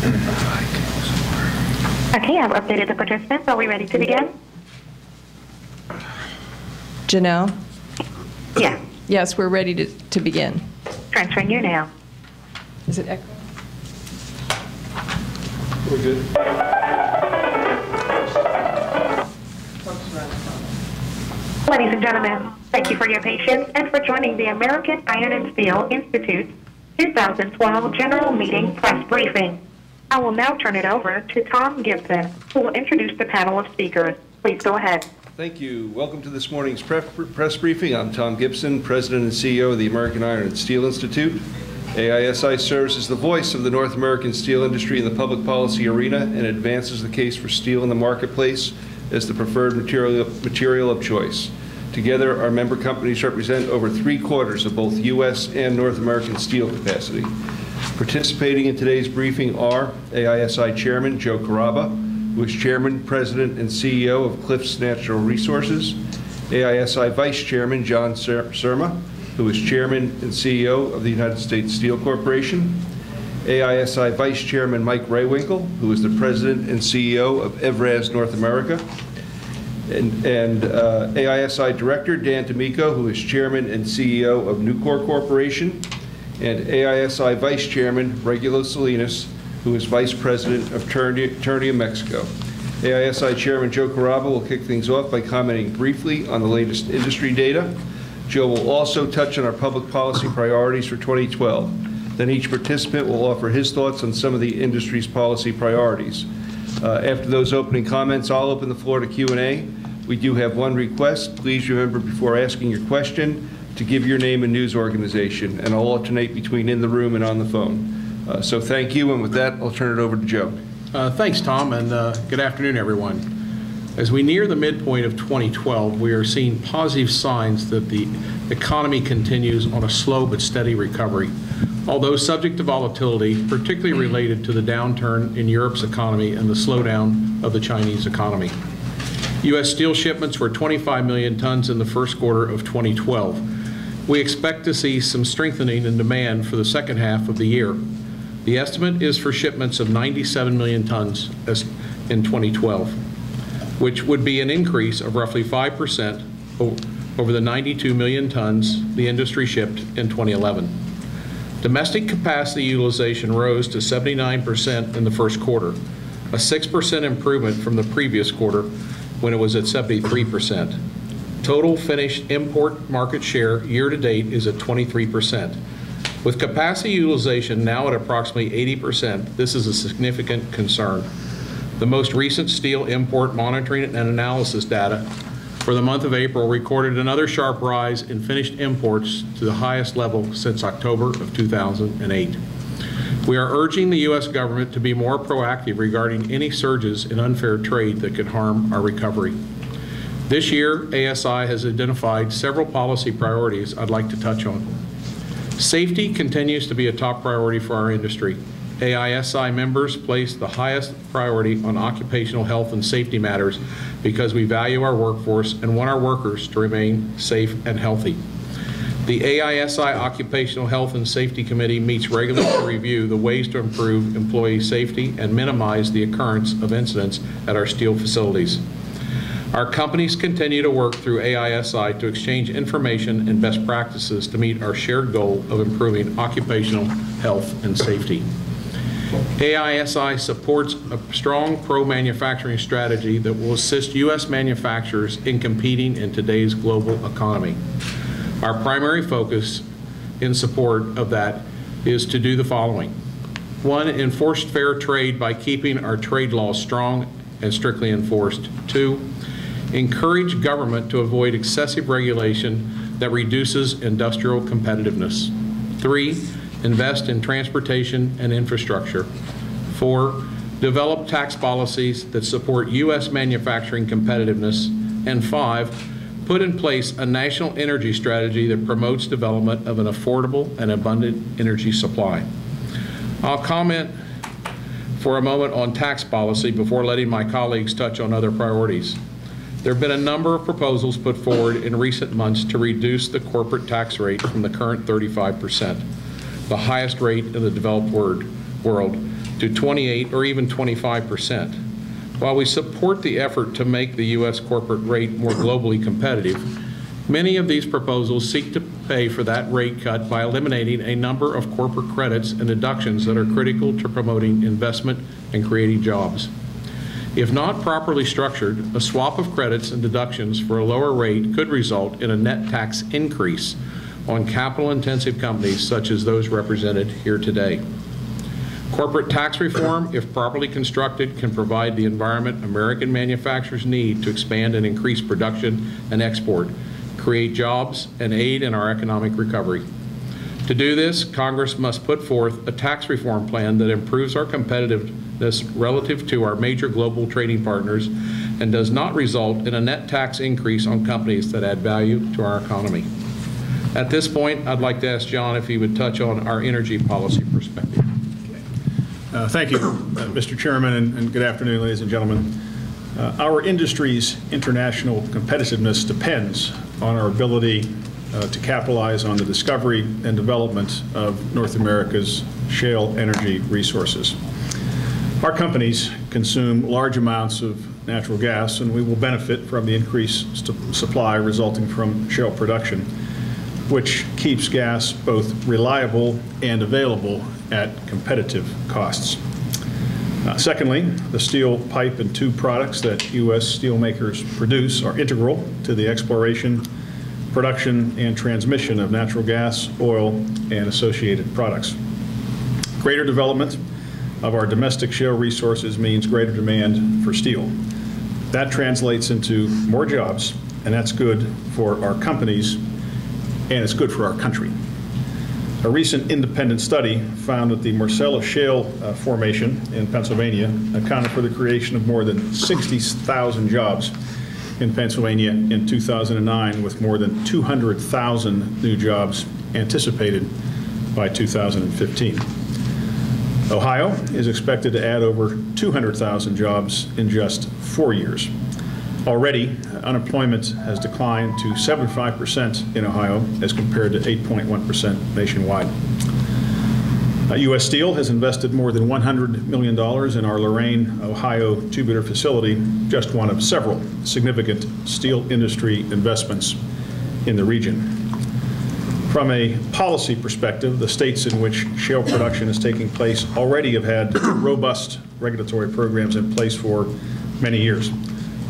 Okay, I've updated the participants. Are we ready to begin? Janelle? Yeah. Yes, we're ready to begin. Transferring you now. Is it echo? We're good. Ladies and gentlemen, thank you for your patience and for joining the American Iron and Steel Institute 2012 General Meeting Press Briefing. I will now turn it over to Tom Gibson, who will introduce the panel of speakers. Please go ahead. Thank you. Welcome to this morning's press briefing. I'm Tom Gibson, President and CEO of the American Iron and Steel Institute. AISI serves as the voice of the North American steel industry in the public policy arena and advances the case for steel in the marketplace as the preferred material of choice. Together, our member companies represent over 3/4 of both U.S. and North American steel capacity. Participating in today's briefing are AISI Chairman Joe Carrabba, who is Chairman, President, and CEO of Cliffs Natural Resources, AISI Vice Chairman John Surma, who is Chairman and CEO of the United States Steel Corporation, AISI Vice Chairman Mike Raywinkle, who is the President and CEO of Evraz North America, and AISI Director Dan D'Amico, who is Chairman and CEO of Nucor Corporation, and AISI Vice Chairman Regulo Salinas, who is Vice President of Ternium, Mexico. AISI Chairman Joe Carrabba will kick things off by commenting briefly on the latest industry data. Joe will also touch on our public policy priorities for 2012. Then each participant will offer his thoughts on some of the industry's policy priorities. After those opening comments, I'll open the floor to Q&A. We do have one request. Please remember before asking your question to give your name and news organization, and I'll alternate between in the room and on the phone. So thank you, and with that, I'll turn it over to Joe. Thanks, Tom, and good afternoon, everyone. As we near the midpoint of 2012, we are seeing positive signs that the economy continues on a slow but steady recovery, although subject to volatility, particularly related to the downturn in Europe's economy and the slowdown of the Chinese economy. U.S. steel shipments were 25 million tons in the first quarter of 2012. We expect to see some strengthening in demand for the second half of the year. The estimate is for shipments of 97 million tons in 2012, which would be an increase of roughly 5% over the 92 million tons the industry shipped in 2011. Domestic capacity utilization rose to 79% in the first quarter, a 6% improvement from the previous quarter when it was at 73%. Total finished import market share year-to-date is at 23%. With capacity utilization now at approximately 80%, this is a significant concern. The most recent steel import monitoring and analysis data for the month of April recorded another sharp rise in finished imports to the highest level since October of 2008. We are urging the U.S. government to be more proactive regarding any surges in unfair trade that could harm our recovery. This year, ASI has identified several policy priorities I'd like to touch on. Safety continues to be a top priority for our industry. AISI members place the highest priority on occupational health and safety matters because we value our workforce and want our workers to remain safe and healthy. The AISI Occupational Health and Safety Committee meets regularly to review the ways to improve employee safety and minimize the occurrence of incidents at our steel facilities. Our companies continue to work through AISI to exchange information and best practices to meet our shared goal of improving occupational health and safety. AISI supports a strong pro-manufacturing strategy that will assist U.S. manufacturers in competing in today's global economy. Our primary focus in support of that is to do the following. One, enforce fair trade by keeping our trade laws strong and strictly enforced. Two, encourage government to avoid excessive regulation that reduces industrial competitiveness. Three, invest in transportation and infrastructure. Four, develop tax policies that support U.S. manufacturing competitiveness. And five, put in place a national energy strategy that promotes development of an affordable and abundant energy supply. I'll comment for a moment on tax policy before letting my colleagues touch on other priorities. There have been a number of proposals put forward in recent months to reduce the corporate tax rate from the current 35%, the highest rate in the developed world, to 28 or even 25%. While we support the effort to make the U.S. corporate rate more globally competitive, many of these proposals seek to pay for that rate cut by eliminating a number of corporate credits and deductions that are critical to promoting investment and creating jobs. If not properly structured, a swap of credits and deductions for a lower rate could result in a net tax increase on capital-intensive companies such as those represented here today. Corporate tax reform, if properly constructed, can provide the environment American manufacturers need to expand and increase production and export, create jobs, and aid in our economic recovery. To do this, Congress must put forth a tax reform plan that improves our competitiveness relative to our major global trading partners and does not result in a net tax increase on companies that add value to our economy. At this point, I'd like to ask John if he would touch on our energy policy perspective. Thank you, Mr. Chairman, and good afternoon, ladies and gentlemen. Our industry's international competitiveness depends on our ability to capitalize on the discovery and development of North America's shale energy resources. Our companies consume large amounts of natural gas, and we will benefit from the increased supply resulting from shale production, which keeps gas both reliable and available at competitive costs. Secondly, the steel pipe and tube products that U.S. steelmakers produce are integral to the exploration, production, and transmission of natural gas, oil, and associated products. Greater development of our domestic shale resources means greater demand for steel. That translates into more jobs, and that's good for our companies, and it's good for our country. A recent independent study found that the Marcellus Shale formation in Pennsylvania accounted for the creation of more than 60,000 jobs in Pennsylvania in 2009, with more than 200,000 new jobs anticipated by 2015. Ohio is expected to add over 200,000 jobs in just 4 years. Already, unemployment has declined to 7.5% in Ohio as compared to 8.1% nationwide. U.S. Steel has invested more than $100 million in our Lorain, Ohio tubular facility, just one of several significant steel industry investments in the region. From a policy perspective, the states in which shale production is taking place already have had robust regulatory programs in place for many years.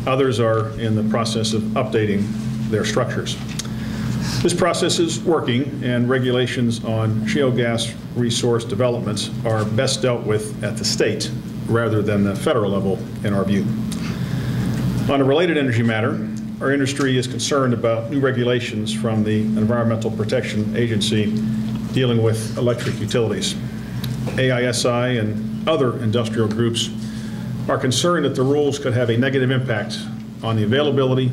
Others are in the process of updating their structures. This process is working, and regulations on shale gas resource developments are best dealt with at the state rather than the federal level, in our view. On a related energy matter, our industry is concerned about new regulations from the Environmental Protection Agency dealing with electric utilities. AISI and other industrial groups are concerned that the rules could have a negative impact on the availability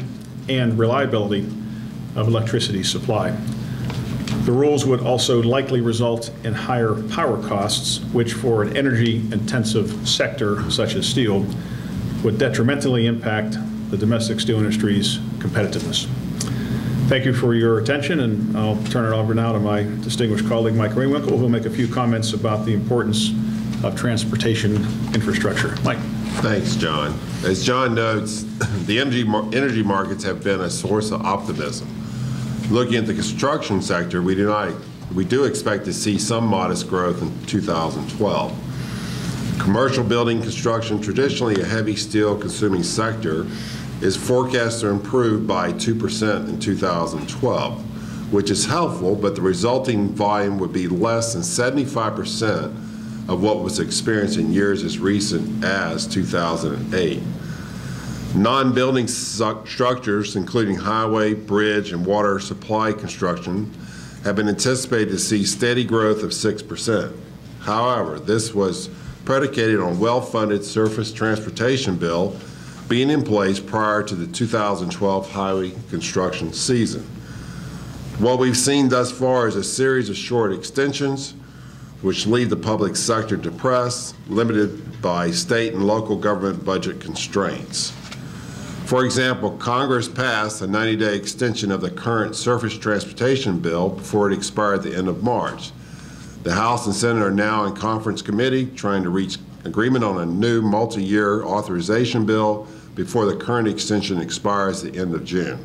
and reliability of electricity supply. The rules would also likely result in higher power costs, which for an energy-intensive sector such as steel would detrimentally impact the domestic steel industry's competitiveness. Thank you for your attention, and I'll turn it over now to my distinguished colleague, Mike Greenwinkle, who will make a few comments about the importance of transportation infrastructure. Mike. Thanks, John. As John notes, the energy markets have been a source of optimism. Looking at the construction sector, we do expect to see some modest growth in 2012. Commercial building construction, traditionally a heavy steel consuming sector, is forecast to improve by 2% in 2012, which is helpful, but the resulting volume would be less than 75% of what was experienced in years as recent as 2008. Non-building structures, including highway, bridge, and water supply construction, have been anticipated to see steady growth of 6%. However, this was predicated on well-funded surface transportation bill being in place prior to the 2012 highway construction season. What we've seen thus far is a series of short extensions which leave the public sector depressed, limited by state and local government budget constraints. For example, Congress passed a 90-day extension of the current surface transportation bill before it expired at the end of March. The House and Senate are now in conference committee trying to reach agreement on a new multi-year authorization bill before the current extension expires at the end of June.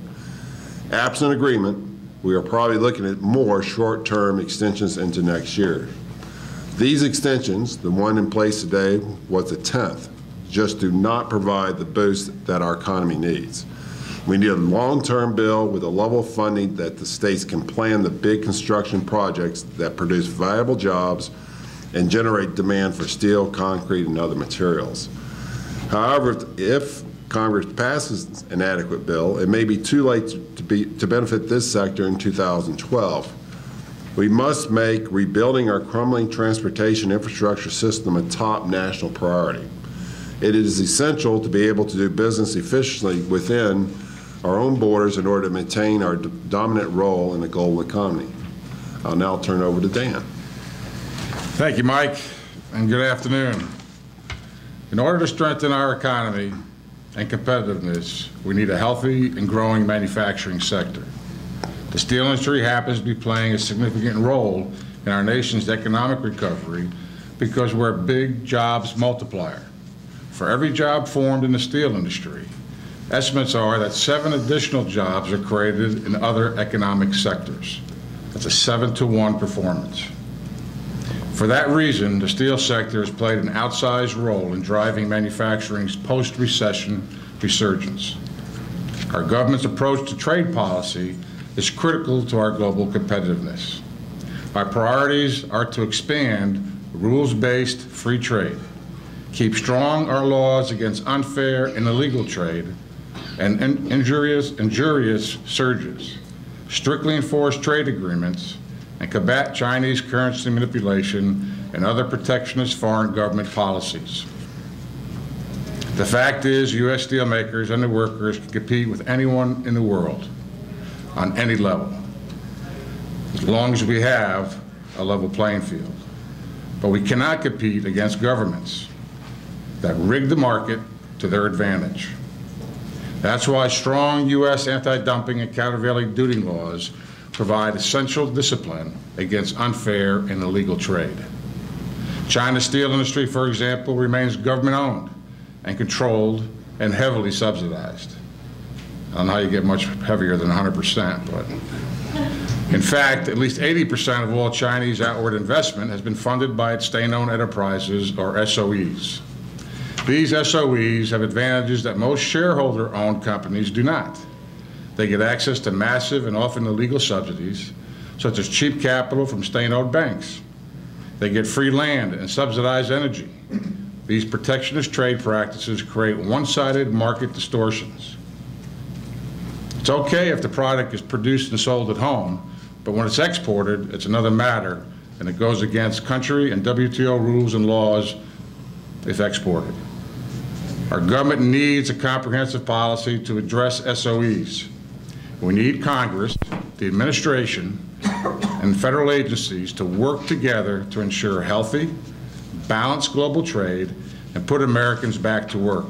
Absent agreement, we are probably looking at more short-term extensions into next year. These extensions, the one in place today was the 10th, just do not provide the boost that our economy needs. We need a long-term bill with a level of funding that the states can plan the big construction projects that produce viable jobs and generate demand for steel, concrete, and other materials. However, if Congress passes an adequate bill, it may be too late to benefit this sector in 2012. We must make rebuilding our crumbling transportation infrastructure system a top national priority. It is essential to be able to do business efficiently within our own borders in order to maintain our dominant role in the global economy. I'll now turn it over to Dan. Thank you, Mike, and good afternoon. In order to strengthen our economy and competitiveness, we need a healthy and growing manufacturing sector. The steel industry happens to be playing a significant role in our nation's economic recovery because we're a big jobs multiplier. For every job formed in the steel industry, estimates are that 7 additional jobs are created in other economic sectors. That's a 7-to-1 performance. For that reason, the steel sector has played an outsized role in driving manufacturing's post-recession resurgence. Our government's approach to trade policy is critical to our global competitiveness. Our priorities are to expand rules-based free trade, keep strong our laws against unfair and illegal trade, and injurious surges, strictly enforce trade agreements, and combat Chinese currency manipulation and other protectionist foreign government policies. The fact is, U.S. steelmakers and the workers can compete with anyone in the world on any level, as long as we have a level playing field. But we cannot compete against governments that rig the market to their advantage. That's why strong U.S. anti-dumping and countervailing duty laws provide essential discipline against unfair and illegal trade. China's steel industry, for example, remains government-owned and controlled and heavily subsidized. I don't know how you get much heavier than 100%, but in fact, at least 80% of all Chinese outward investment has been funded by its state-owned enterprises, or SOEs. These SOEs have advantages that most shareholder-owned companies do not. They get access to massive and often illegal subsidies, such as cheap capital from state-owned banks. They get free land and subsidized energy. These protectionist trade practices create one-sided market distortions. It's okay if the product is produced and sold at home, but when it's exported, it's another matter, and it goes against country and WTO rules and laws if exported. Our government needs a comprehensive policy to address SOEs. We need Congress, the administration, and federal agencies to work together to ensure healthy, balanced global trade and put Americans back to work.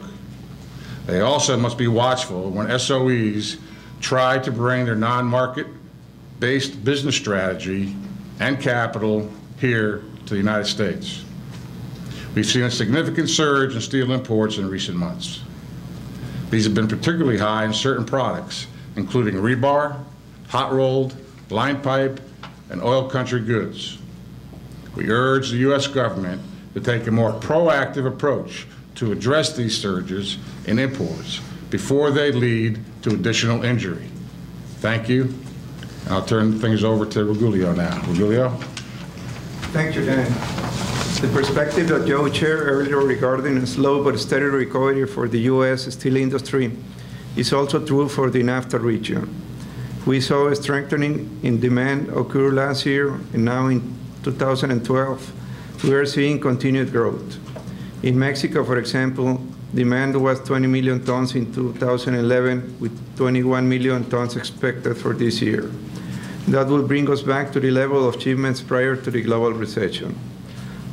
They also must be watchful when SOEs try to bring their non-market-based business strategy and capital here to the United States. We've seen a significant surge in steel imports in recent months. These have been particularly high in certain products, including rebar, hot-rolled, line pipe, and oil country goods. We urge the U.S. government to take a more proactive approach to address these surges in imports before they lead to additional injury. Thank you. I'll turn things over to Rugulio now. Rugulio? Thank you, Dan. The perspective that Joe shared earlier regarding a slow but steady recovery for the U.S. steel industry is also true for the NAFTA region. We saw a strengthening in demand occur last year, and now in 2012, we are seeing continued growth. In Mexico, for example, demand was 20 million tons in 2011, with 21 million tons expected for this year. That will bring us back to the level of shipments prior to the global recession.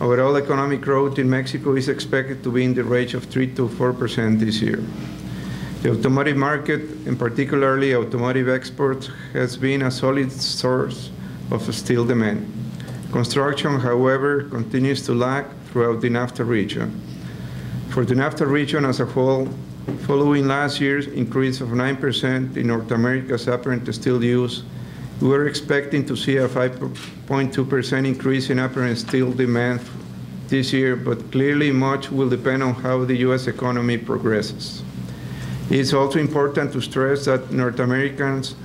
Overall economic growth in Mexico is expected to be in the range of 3 to 4% this year. The automotive market, and particularly automotive exports, has been a solid source of steel demand. Construction, however, continues to lag throughout the NAFTA region. For the NAFTA region as a whole, following last year's increase of 9% in North America's apparent steel use, we were expecting to see a 5.2% increase in apparent steel demand this year, but clearly much will depend on how the U.S. economy progresses. It is also important to stress that North Americans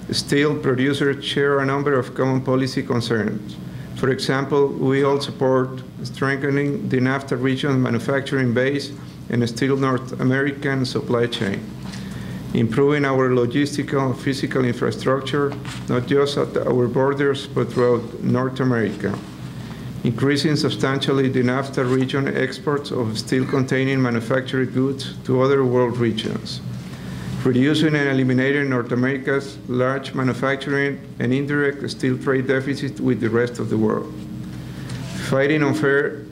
steel producers share a number of common policy concerns. For example, we all support strengthening the NAFTA region's manufacturing base and steel North American supply chain, improving our logistical and physical infrastructure, not just at our borders, but throughout North America, increasing substantially the NAFTA region exports of steel-containing manufactured goods to other world regions, reducing and eliminating North America's large manufacturing and indirect steel trade deficit with the rest of the world, fighting unfair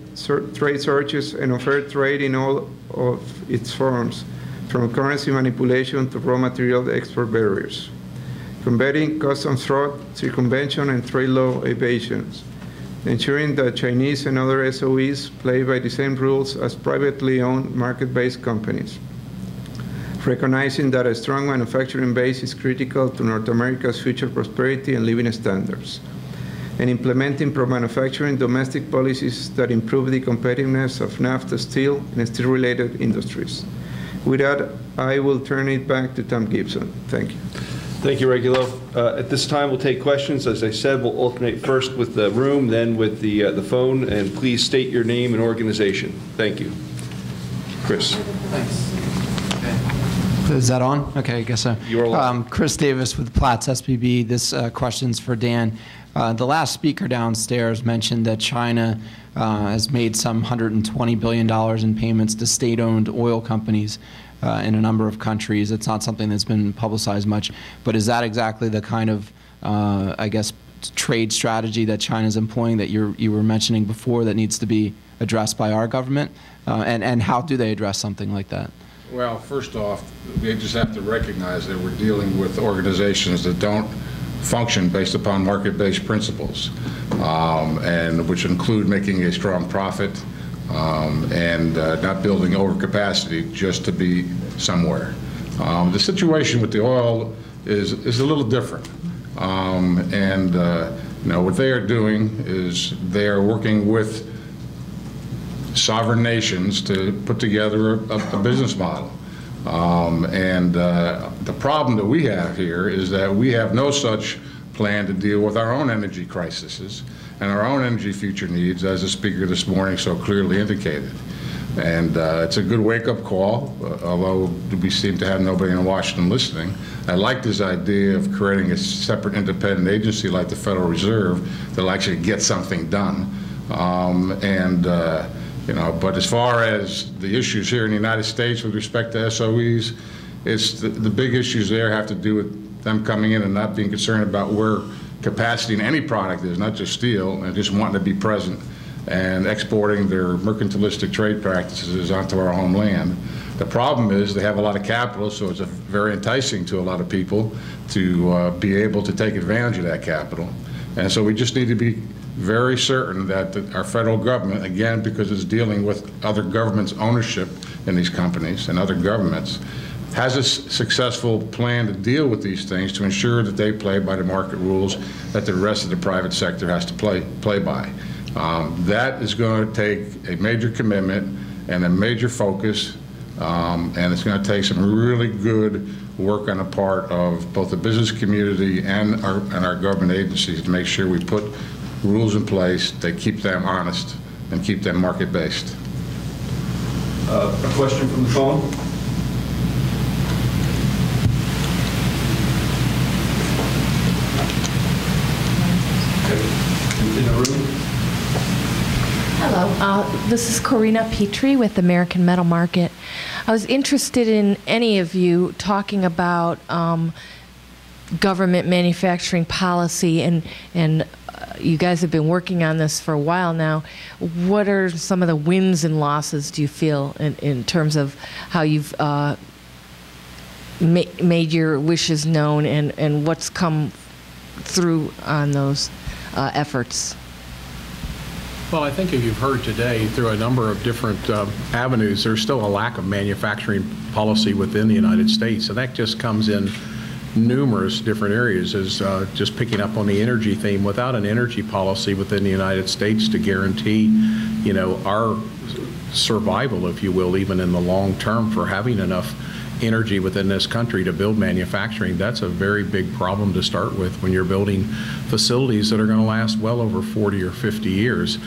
trade surges and unfair trade in all of its forms, from currency manipulation to raw material export barriers, combating customs fraud, circumvention, and trade law evasions, ensuring that Chinese and other SOEs play by the same rules as privately owned market-based companies, recognizing that a strong manufacturing base is critical to North America's future prosperity and living standards, and implementing pro-manufacturing domestic policies that improve the competitiveness of NAFTA steel and steel-related industries. With that, I will turn it back to Tom Gibson. Thank you. Thank you, Regulo. At this time, we'll take questions. As I said, we'll alternate first with the room, then with the phone, and please state your name and organization. Thank you. Chris. Thanks. Okay. Is that on? Okay, I guess so. You're live. Chris Davis with Platts SPB. This question's for Dan. The last speaker downstairs mentioned that China has made some $120 billion in payments to state-owned oil companies in a number of countries. It's not something that's been publicized much, but is that exactly the kind of, I guess, trade strategy that China's employing that you were mentioning before that needs to be addressed by our government? And how do they address something like that? Well, first off, they just have to recognize that we're dealing with organizations that don't function based upon market-based principles, and which include making a strong profit and not building overcapacity just to be somewhere. The situation with the oil is a little different, you know, what they are doing is they are working with sovereign nations to put together a business model. The problem that we have here is that we have no such plan to deal with our own energy crises and our own energy future needs, as the speaker this morning so clearly indicated. And it's a good wake-up call, although we seem to have nobody in Washington listening. I like this idea of creating a separate independent agency like the Federal Reserve that'll actually get something done. You know, but as far as the issues here in the United States with respect to SOEs, it's the big issues there have to do with them coming in and not being concerned about where capacity in any product is, not just steel, and just wanting to be present and exporting their mercantilistic trade practices onto our homeland. The problem is they have a lot of capital, so it's very enticing to a lot of people to be able to take advantage of that capital. And so we just need to be very certain that our federal government, again, because it's dealing with other governments' ownership in these companies and other governments, has a successful plan to deal with these things to ensure that they play by the market rules that the rest of the private sector has to play by. That is going to take a major commitment and a major focus, and it's going to take some really good work on the part of both the business community and our government agencies to make sure we put rules in place that keep them honest and keep them market-based. A question from the phone? In the room? Hello, this is Corina Petrie with American Metal Market. I was interested in any of you talking about government manufacturing policy, and you guys have been working on this for a while now. What are some of the wins and losses, do you feel, in terms of how you've made your wishes known, and, what's come through on those efforts? Well, I think if you've heard today through a number of different avenues, there's still a lack of manufacturing policy within the United States, and that just comes in numerous different areas. As just picking up on the energy theme, without an energy policy within the United States to guarantee, you know, our survival, if you will, even in the long term, for having enough energy within this country to build manufacturing, that's a very big problem to start with when you're building facilities that are going to last well over 40 or 50 years.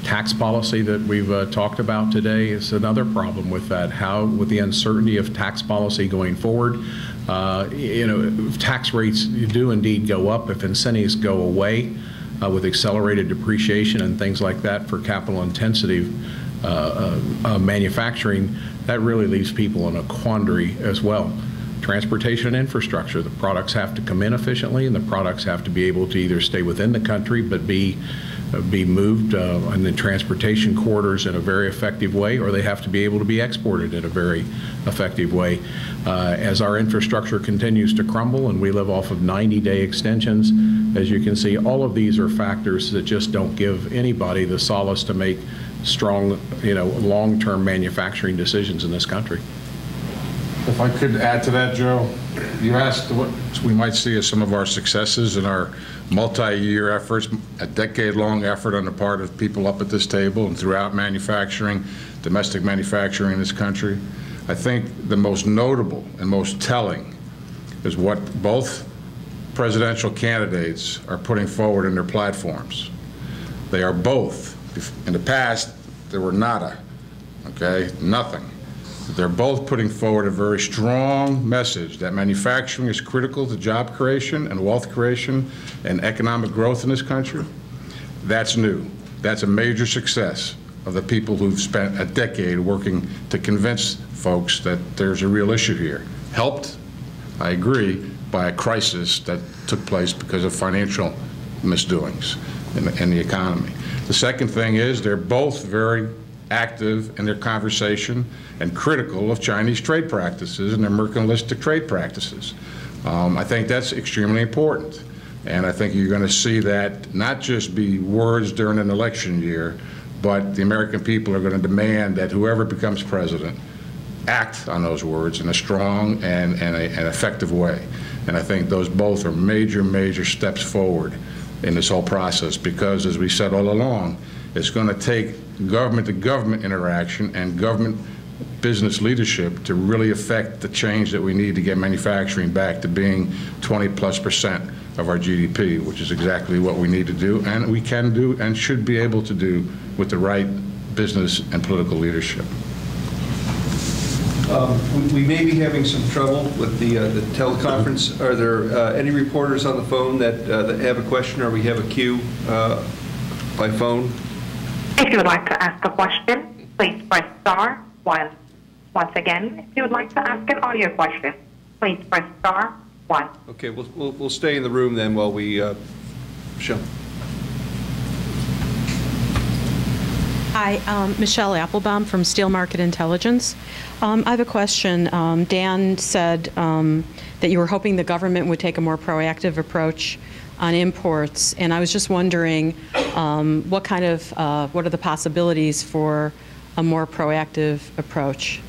Tax policy that we've talked about today is another problem with that. How, with the uncertainty of tax policy going forward, you know, tax rates do indeed go up if incentives go away with accelerated depreciation and things like that for capital intensity manufacturing. That really leaves people in a quandary as well. Transportation and infrastructure, the products have to come in efficiently, and the products have to be able to either stay within the country but be moved in the transportation corridors in a very effective way, or they have to be able to be exported in a very effective way. As our infrastructure continues to crumble and we live off of 90-day extensions, as you can see, all of these are factors that just don't give anybody the solace to make strong, you know, long-term manufacturing decisions in this country. If I could add to that, Joe, you asked what we might see as some of our successes in our multi-year efforts, a decade-long effort on the part of people up at this table and throughout manufacturing, domestic manufacturing in this country. I think the most notable and most telling is what both presidential candidates are putting forward in their platforms. They are both, in the past, there were nada, okay, nothing. They're both putting forward a very strong message that manufacturing is critical to job creation and wealth creation and economic growth in this country. That's new. That's a major success of the people who've spent a decade working to convince folks that there's a real issue here. Helped, I agree, by a crisis that took place because of financial misdoings in the economy. The second thing is they're both very active in their conversation and critical of Chinese trade practices and their mercantilistic trade practices. I think that's extremely important. And I think you're going to see that not just be words during an election year, but the American people are going to demand that whoever becomes president act on those words in a strong and an effective way. And I think those both are major, major steps forward in this whole process because, as we said all along, it's going to take government-to-government interaction and government business leadership to really affect the change that we need to get manufacturing back to being 20+% of our GDP, which is exactly what we need to do, and we can do and should be able to do with the right business and political leadership. We may be having some trouble with the teleconference. Are there any reporters on the phone that have a question, or we have a queue by phone? If you would like to ask a question, please press star 1. Once again, if you would like to ask an audio question, please press star 1. Okay, we'll stay in the room then while we show. Hi, Michelle Applebaum from Steel Market Intelligence. I have a question. Dan said that you were hoping the government would take a more proactive approach on imports, and I was just wondering what are the possibilities for a more proactive approach?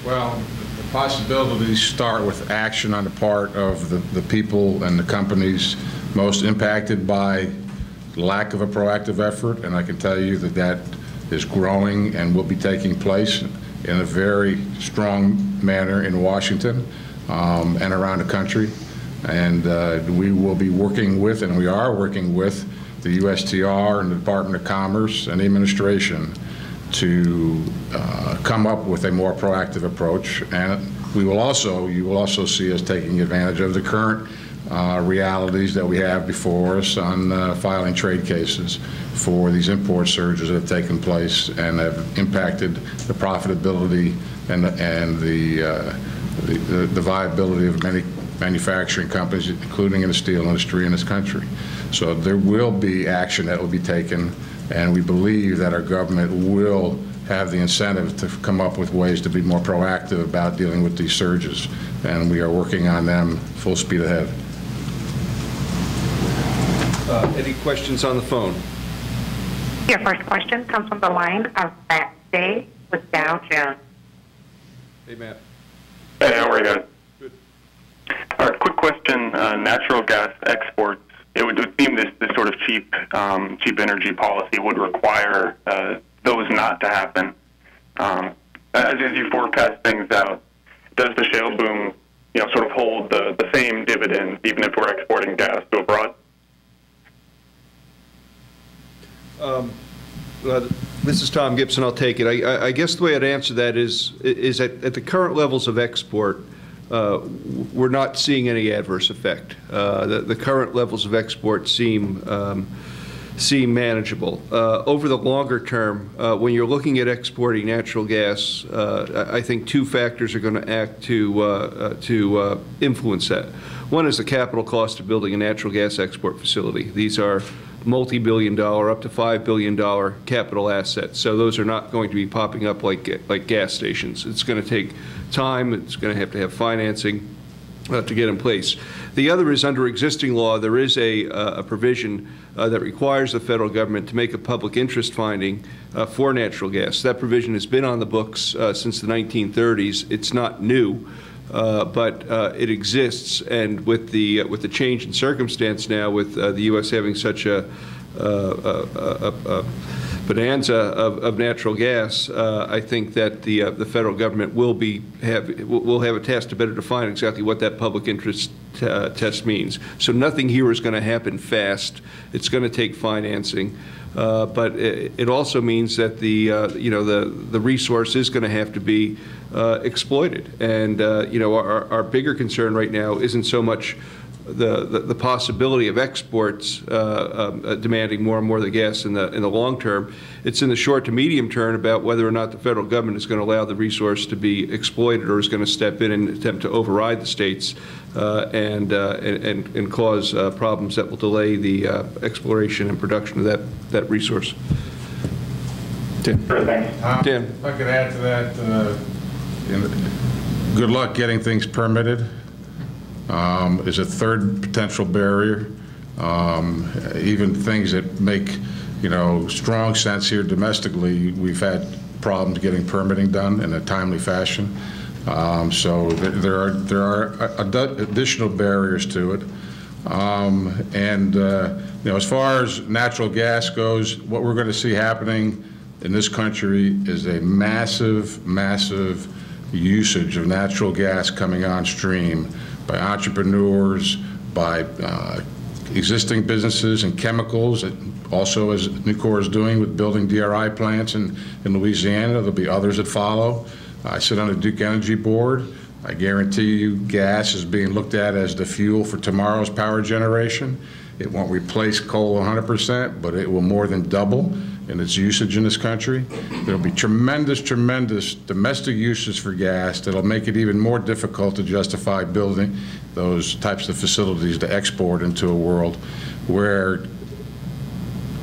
Well, the possibilities start with action on the part of the people and the companies most impacted by lack of a proactive effort, and I can tell you that that is growing and will be taking place in a very strong manner in Washington and around the country. And we will be working with, and we are working with, the USTR and the Department of Commerce and the administration to come up with a more proactive approach. And we will also, you will also see us taking advantage of the current realities that we have before us on filing trade cases for these import surges that have taken place and have impacted the profitability and the viability of many manufacturing companies, including in the steel industry in this country. So there will be action that will be taken, and we believe that our government will have the incentive to come up with ways to be more proactive about dealing with these surges, and we are working on them full speed ahead. Any questions on the phone? Your first question comes from the line of Matt Day with Dow Jones. Hey, Matt. Hey, how are you guys? Good. All right, quick question. Natural gas exports. It would seem this sort of cheap energy policy would require those not to happen. As you forecast things out, does the shale boom, sort of hold the same dividends even if we're exporting gas to abroad? This is Tom Gibson. I'll take it. I guess the way I'd answer that is at the current levels of export, we're not seeing any adverse effect. The current levels of export seem manageable. Over the longer term, when you're looking at exporting natural gas, I think two factors are going to act to influence that. One is the capital cost of building a natural gas export facility. These are multi-billion-dollar, up to $5 billion capital assets. So those are not going to be popping up like gas stations. It's going to take time. It's going to have financing to get in place. The other is under existing law, there is a provision that requires the federal government to make a public interest finding for natural gas. That provision has been on the books since the 1930s. It's not new. But it exists, and with the change in circumstance now, with the U.S. having such a bonanza of natural gas, I think that the federal government will have a task to better define exactly what that public interest test means. So nothing here is going to happen fast. It's going to take financing. But it also means that the resource is going to have to be exploited, and our bigger concern right now isn't so much the possibility of exports demanding more and more of the gas in the long term. It's in the short to medium term about whether or not the federal government is going to allow the resource to be exploited or is going to step in and attempt to override the states and cause problems that will delay the exploration and production of that resource. Dan. Dan. If I could add to that, good luck getting things permitted. Is a third potential barrier. Even things that make, strong sense here domestically, we've had problems getting permitting done in a timely fashion. So there are additional barriers to it. As far as natural gas goes, what we're going to see happening in this country is a massive, massive usage of natural gas coming on stream by entrepreneurs, by existing businesses and chemicals, also as Nucor is doing with building DRI plants in Louisiana. There'll be others that follow. I sit on the Duke Energy Board. I guarantee you gas is being looked at as the fuel for tomorrow's power generation. It won't replace coal 100%, but it will more than double in its usage in this country. There'll be tremendous, tremendous domestic uses for gas that'll make it even more difficult to justify building those types of facilities to export into a world where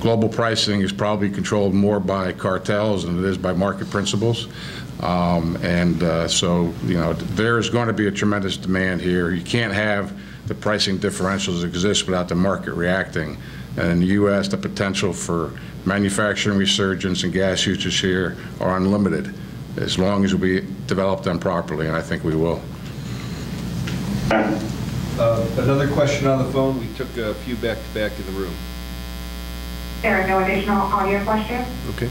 global pricing is probably controlled more by cartels than it is by market principles. So, there's going to be a tremendous demand here. You can't have the pricing differentials exist without the market reacting. And in the U.S., the potential for manufacturing resurgence and gas usage here are unlimited as long as we develop them properly, and I think we will. Another question on the phone. We took a few back-to-back in the room. There are no additional audio questions. Okay.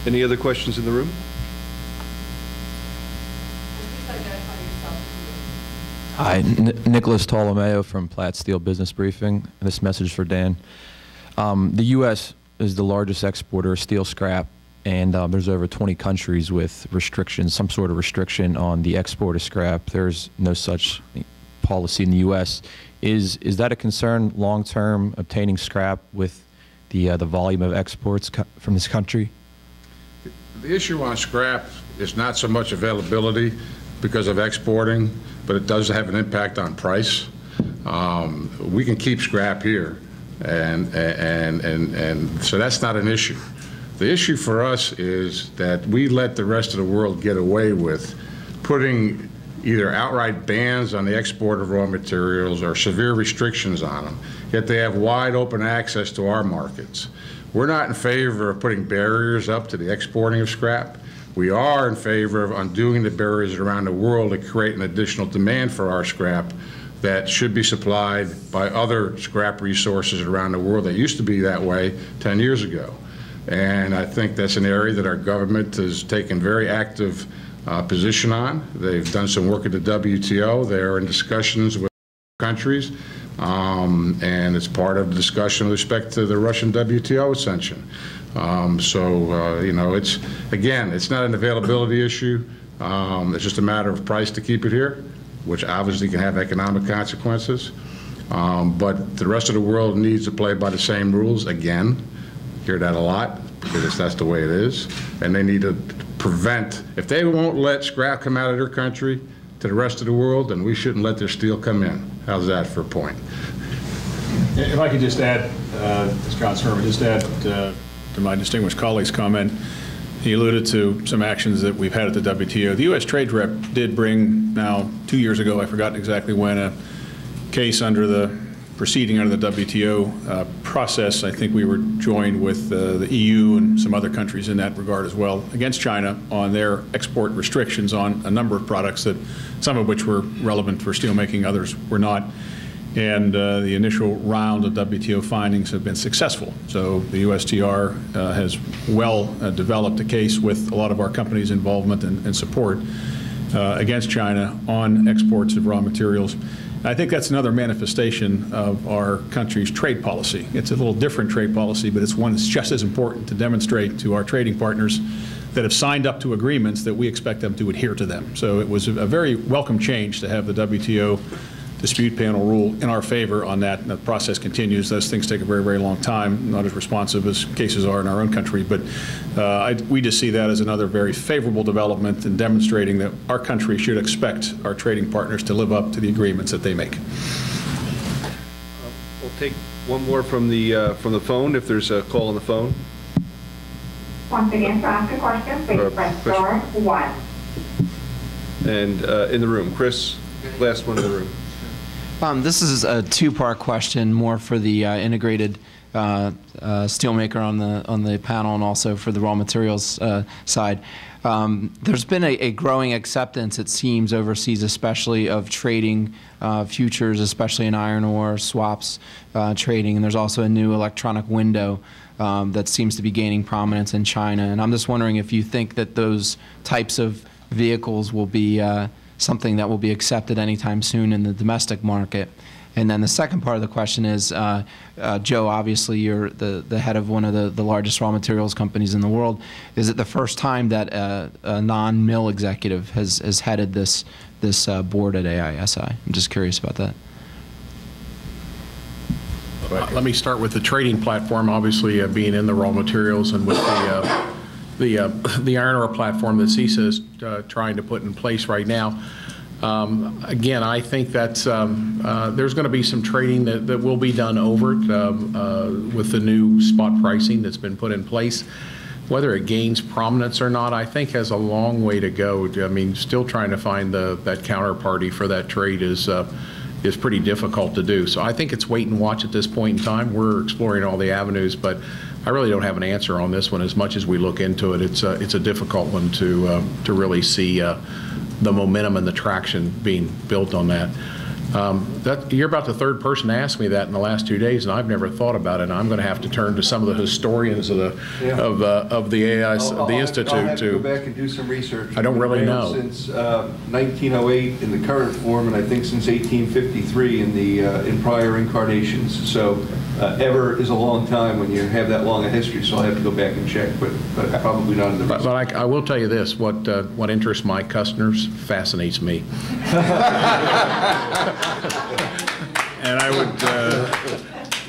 Any other questions in the room? Hi, Nicholas Tolomeo from Platt Steel Business Briefing. This message for Dan. The U.S. is the largest exporter of steel scrap, and there's over 20 countries with restrictions, some sort of restriction on the export of scrap. There's no such policy in the U.S. Is that a concern long-term, obtaining scrap with the volume of exports from this country? The issue on scrap is not so much availability because of exporting, but it does have an impact on price. We can keep scrap here, and so that's not an issue. The issue for us is that we let the rest of the world get away with putting either outright bans on the export of raw materials or severe restrictions on them, yet they have wide open access to our markets. We're not in favor of putting barriers up to the exporting of scrap. We are in favor of undoing the barriers around the world to create an additional demand for our scrap that should be supplied by other scrap resources around the world that used to be that way 10 years ago. And I think that's an area that our government has taken very active position on. They've done some work at the WTO. They're in discussions with countries, and it's part of the discussion with respect to the Russian WTO ascension. You know, it's not an availability issue. It's just a matter of price to keep it here, which obviously can have economic consequences. But the rest of the world needs to play by the same rules. Again, hear that a lot because that's the way it is. And they need to prevent, if they won't let scrap come out of their country to the rest of the world, then we shouldn't let their steel come in. How's that for a point? If I could just add, as John Sermon, just add to my distinguished colleague's comment, he alluded to some actions that we've had at the WTO. The U.S. Trade Rep did bring, now 2 years ago, I forgot exactly when, a case under the proceeding under the WTO process. I think we were joined with the EU and some other countries in that regard as well against China on their export restrictions on a number of products, that some of which were relevant for steelmaking, others were not. And the initial round of WTO findings have been successful. So the USTR has well developed a case with a lot of our companies' involvement and support against China on exports of raw materials. I think that's another manifestation of our country's trade policy. It's a little different trade policy, but it's one that's just as important to demonstrate to our trading partners that have signed up to agreements that we expect them to adhere to them. So it was a very welcome change to have the WTO dispute panel rule in our favor on that, and the process continues. Those things take a very, very long time, not as responsive as cases are in our own country, but we just see that as another very favorable development in demonstrating that our country should expect our trading partners to live up to the agreements that they make. We'll take one more from the phone, if there's a call on the phone. Once again, to ask a question, please press star 1. And in the room, Chris, last one in the room. This is a two-part question, more for the integrated steelmaker on the panel, and also for the raw materials side. There's been a growing acceptance, it seems, overseas, especially of trading futures, especially in iron ore, swaps trading, and there's also a new electronic window that seems to be gaining prominence in China. And I'm just wondering if you think that those types of vehicles will be something that will be accepted anytime soon in the domestic market. And then the second part of the question is, Joe, obviously you're the head of one of the largest raw materials companies in the world. Is it the first time that a non-mill executive has headed this board at AISI? I'm just curious about that. Let me start with the trading platform, obviously being in the raw materials, and with the iron ore platform that CISA is trying to put in place right now. Again, I think that's there's going to be some trading that will be done over it with the new spot pricing that's been put in place. Whether it gains prominence or not, I think has a long way to go. I mean, still trying to find that counterparty for that trade is pretty difficult to do. So I think it's wait and watch at this point in time. We're exploring all the avenues, but I really don't have an answer on this one. As much as we look into it, it's a difficult one to really see the momentum and the traction being built on that. You're about the third person to ask me that in the last 2 days, and I've never thought about it. And I'm going to have to turn to some of the historians of the AISI, of the Institute. I'll have to go back and do some research. I don't really know. Since 1908 in the current form, and I think since 1853 in prior incarnations. So ever is a long time when you have that long a history. So I'll have to go back and check, but probably not in the. But I will tell you this: what interests my customers fascinates me. And I would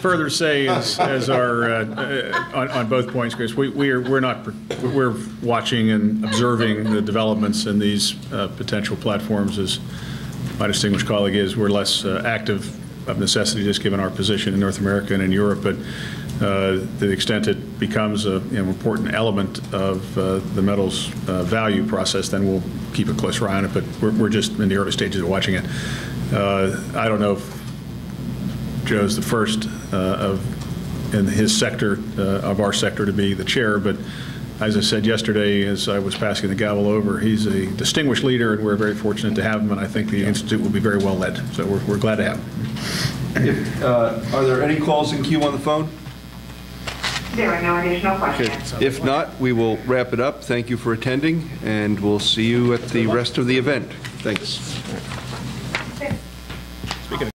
further say, as our on both points, Chris, we're watching and observing the developments in these potential platforms. As my distinguished colleague is, we're less active of necessity, just given our position in North America and in Europe. But to the extent it becomes an important element of the metals value process, then we'll keep a closer eye on it. But we're just in the early stages of watching it. I don't know if Joe's the first of in his sector, of our sector, to be the chair. But as I said yesterday, as I was passing the gavel over, he's a distinguished leader, and we're very fortunate to have him, and I think the Institute will be very well led. So we're glad to have him. Are there any calls in queue on the phone? There are no additional questions. Okay. If not, we will wrap it up. Thank you for attending, and we'll see you at the rest of the event. Thanks.